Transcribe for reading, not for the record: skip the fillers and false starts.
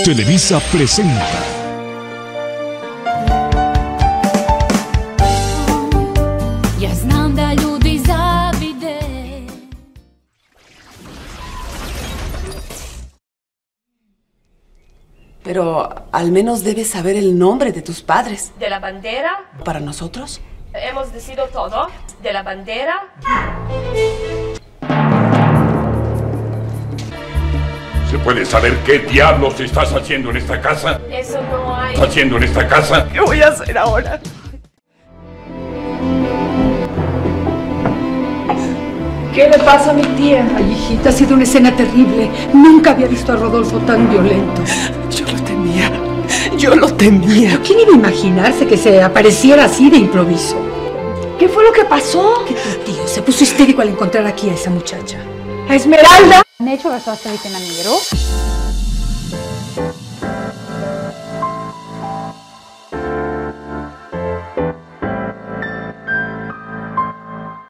Televisa presenta. Ja znam da ljudi zavide. Pero al menos debes saber el nombre de tus padres. De la bandera. ¿Para nosotros? Hemos decidido todo. De la bandera. ¿Se puede saber qué diablos estás haciendo en esta casa? Eso no hay. ¿Estás haciendo en esta casa? ¿Qué voy a hacer ahora? ¿Qué le pasa a mi tía? Ay, hijita, ha sido una escena terrible. Nunca había visto a Rodolfo tan violento. Yo lo temía. Yo lo temía. ¿Pero quién iba a imaginarse que se apareciera así de improviso? ¿Qué fue lo que pasó? Que tu tío se puso histérico al encontrar aquí a esa muchacha. ¡A Esmeralda! Ne ću vas ostaviti na miru.